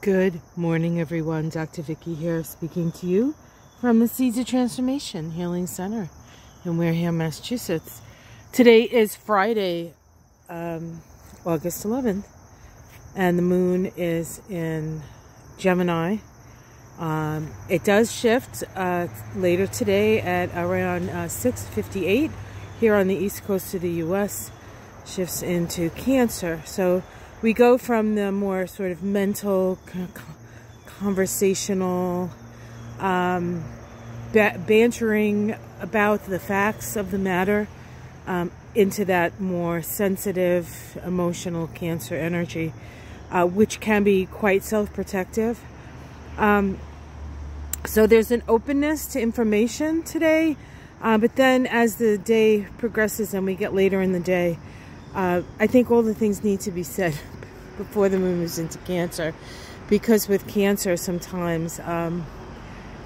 Good morning, everyone. Dr. Vicki here, speaking to you from the Seeds of Transformation Healing Center in Wareham, Massachusetts. Today is Friday, August 11th, and the moon is in Gemini. It does shift later today at around 6:58 here on the east coast of the U.S. Shifts into Cancer. So we go from the more sort of mental, conversational, bantering about the facts of the matter into that more sensitive, emotional Cancer energy, which can be quite self-protective. So there's an openness to information today, but then as the day progresses and we get later in the day, I think all the things need to be said before the moon moves into Cancer, because with Cancer sometimes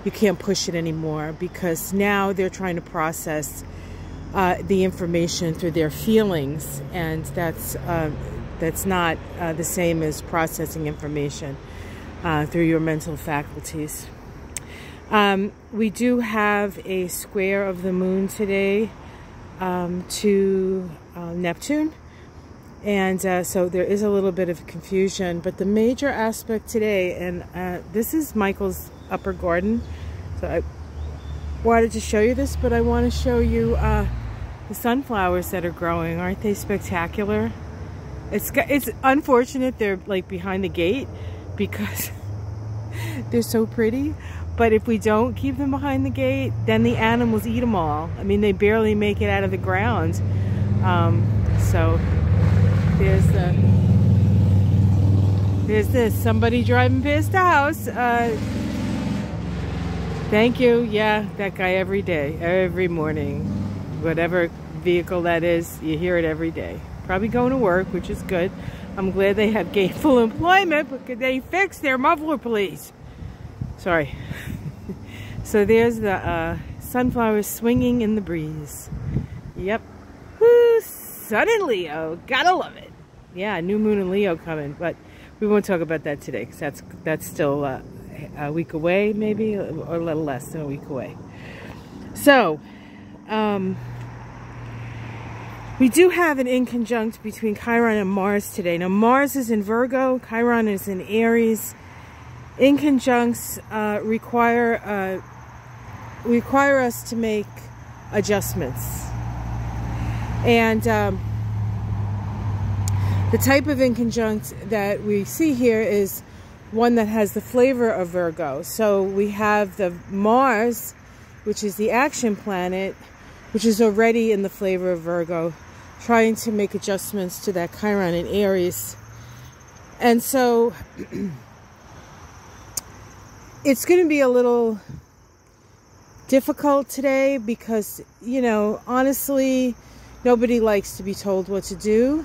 you can't push it anymore, because now they're trying to process the information through their feelings, and that's not the same as processing information through your mental faculties. We do have a square of the moon today to Neptune, and so there is a little bit of confusion, but the major aspect today, and this is Michael's upper garden, so I wanted to show you this, but I want to show you the sunflowers that are growing. Aren't they spectacular? It's unfortunate they're like behind the gate because they're so pretty. But if we don't keep them behind the gate, then the animals eat them all. I mean, they barely make it out of the ground. So there's this. Somebody driving past the house. Thank you. Yeah, that guy every day, every morning. Whatever vehicle that is, you hear it every day. Probably going to work, which is good. I'm glad they have gainful employment, but could they fix their muffler, please? Sorry. So there's the sunflowers swinging in the breeze. Yep. Woo, Sun in Leo. Gotta love it. Yeah, new moon in Leo coming, but we won't talk about that today, because that's still a week away, maybe, or a little less than a week away. So, we do have an inconjunct between Chiron and Mars today. Now, Mars is in Virgo, Chiron is in Aries. Inconjuncts require us to make adjustments, and the type of inconjunct that we see here is one that has the flavor of Virgo. So we have the Mars, which is the action planet, which is already in the flavor of Virgo, trying to make adjustments to that Chiron in Aries. And so it's going to be a little difficult today because, you know, honestly, nobody likes to be told what to do.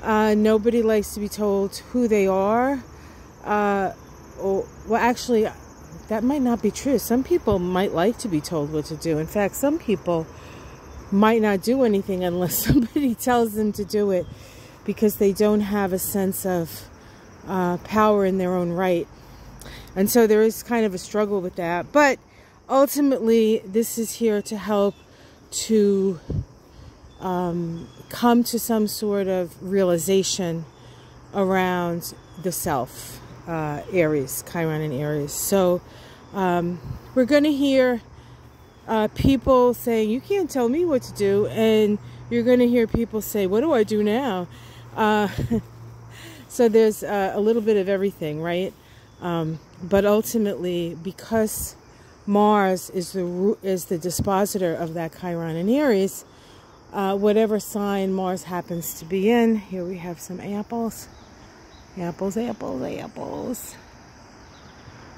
Nobody likes to be told who they are. Well, actually, that might not be true. Some people might like to be told what to do. In fact, some people might not do anything unless somebody tells them to do it, because they don't have a sense of power in their own right. And so there is kind of a struggle with that. But ultimately, this is here to help to come to some sort of realization around the self, Aries, Chiron and Aries. So we're going to hear people saying, you can't tell me what to do. And you're going to hear people say, what do I do now? So there's a little bit of everything, right? But ultimately, because Mars is the dispositor of that Chiron and Aries, whatever sign Mars happens to be in, here we have some apples. Apples, apples, apples.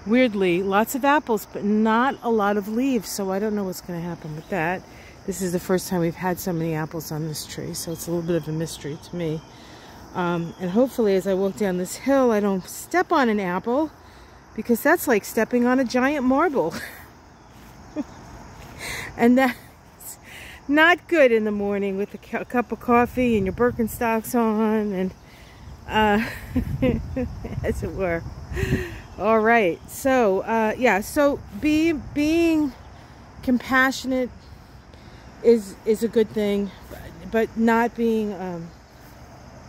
Weirdly, lots of apples, but not a lot of leaves, so I don't know what's going to happen with that. This is the first time we've had so many apples on this tree, so it's a little bit of a mystery to me. And hopefully, as I walk down this hill, I don't step on an apple, because that's like stepping on a giant marble. And that's not good in the morning with a cup of coffee and your Birkenstocks on, and as it were. All right. So, yeah. So being compassionate is a good thing, but not being,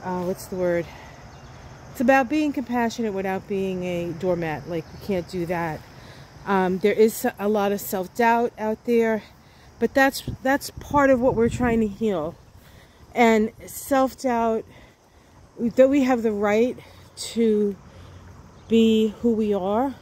what's the word? It's about being compassionate without being a doormat. Like, we can't do that. There is a lot of self-doubt out there, but that's part of what we're trying to heal. And self-doubt, that we have the right to be who we are,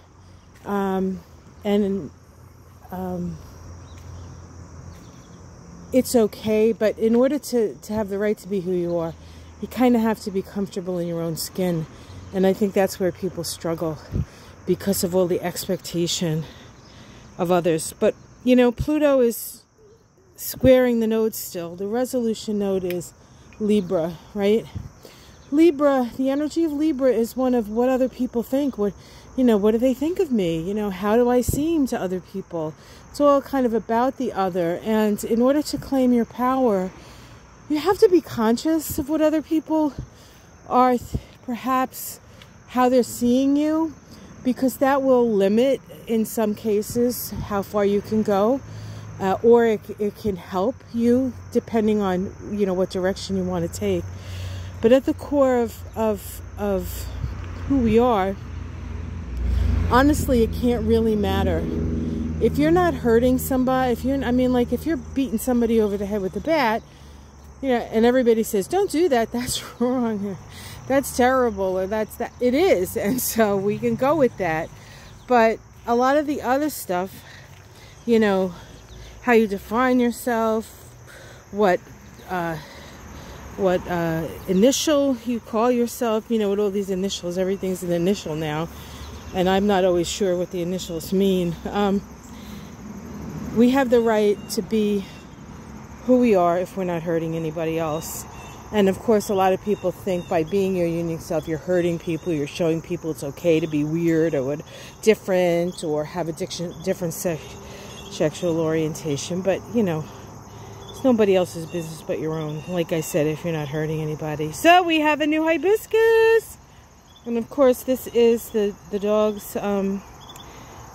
it's okay, but in order to have the right to be who you are, you kind of have to be comfortable in your own skin. And I think that's where people struggle, because of all the expectation of others. But, you know, Pluto is squaring the nodes still. The resolution node is Libra, right? Libra, the energy of Libra is one of what other people think. What do they think of me? You know, how do I seem to other people? It's all kind of about the other. And in order to claim your power, you have to be conscious of what other people are, perhaps how they're seeing you, because that will limit, in some cases, how far you can go. Or it can help you, depending on, you know, what direction you want to take. But at the core of who we are, honestly, it can't really matter. If you're not hurting somebody, if you're beating somebody over the head with a bat, you know, and everybody says, don't do that, that's wrong, that's terrible, or that's that, it is, and so we can go with that. But a lot of the other stuff, you know, how you define yourself, what initial you call yourself, you know, with all these initials, everything's an initial now, and I'm not always sure what the initials mean. We have the right to be who we are if we're not hurting anybody else. And of course, a lot of people think by being your unique self, you're hurting people, you're showing people it's okay to be weird or different, or have different sexual orientation. But, you know, it's nobody else's business but your own. Like I said, if you're not hurting anybody. So we have a new hibiscus. And of course, this is the dog's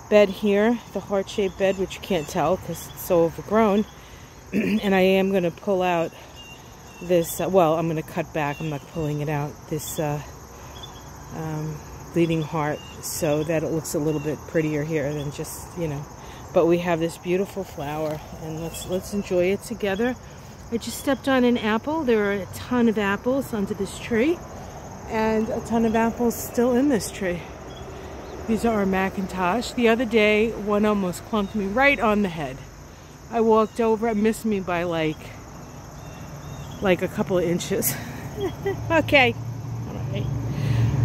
bed here, the heart-shaped bed, which you can't tell because it's so overgrown. And I am going to pull out this, well, I'm going to cut back, I'm not pulling it out, this bleeding heart, so that it looks a little bit prettier here than just, you know. But we have this beautiful flower, and let's enjoy it together. I just stepped on an apple. There are a ton of apples under this tree, and a ton of apples still in this tree. These are our Macintosh. The other day, one almost clunked me right on the head. I walked over, it missed me by like a couple of inches. Okay.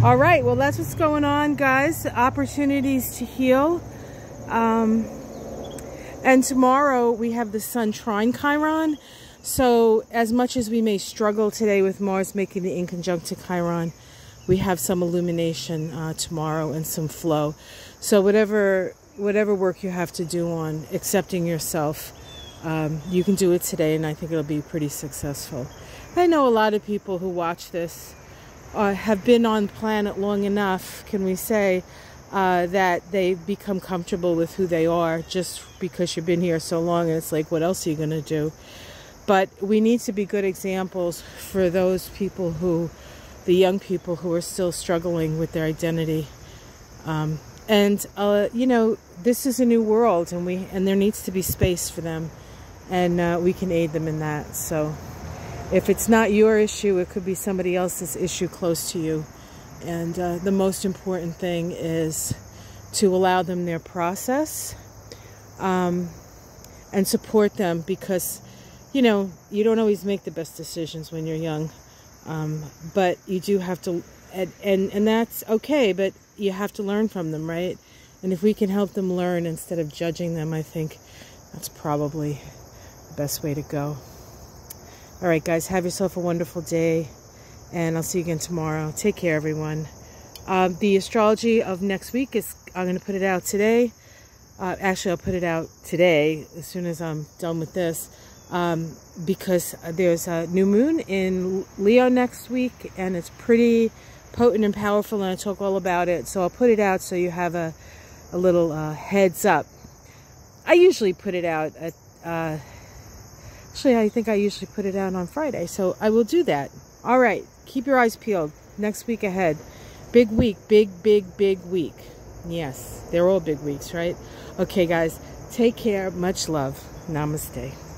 All right, well, that's what's going on, guys. Opportunities to heal. And tomorrow we have the Sun trine Chiron. So as much as we may struggle today with Mars making the inconjunct to Chiron, we have some illumination tomorrow and some flow. So whatever work you have to do on accepting yourself, you can do it today, and I think it'll be pretty successful. I know a lot of people who watch this have been on the planet long enough, can we say, that they've become comfortable with who they are just because you've been here so long, and it's like, what else are you going to do? But we need to be good examples for those people the young people who are still struggling with their identity. You know, this is a new world, and there needs to be space for them, and we can aid them in that. So if it's not your issue, it could be somebody else's issue close to you. And the most important thing is to allow them their process, and support them, because, you know, you don't always make the best decisions when you're young, but you do have to, and that's okay, but you have to learn from them, right? And if we can help them learn instead of judging them, I think that's probably the best way to go. All right, guys, have yourself a wonderful day, and I'll see you again tomorrow. Take care, everyone. The astrology of next week I'm going to put it out today. Actually, I'll put it out today as soon as I'm done with this, because there's a new moon in Leo next week, and it's pretty potent and powerful, and I talk all about it. So I'll put it out so you have a little heads up. I usually put it out at, actually I think I usually put it out on Friday, so I will do that. All right, keep your eyes peeled. Next week ahead. Big week, big week. Yes, they're all big weeks, right? Okay, guys, take care. Much love. Namaste.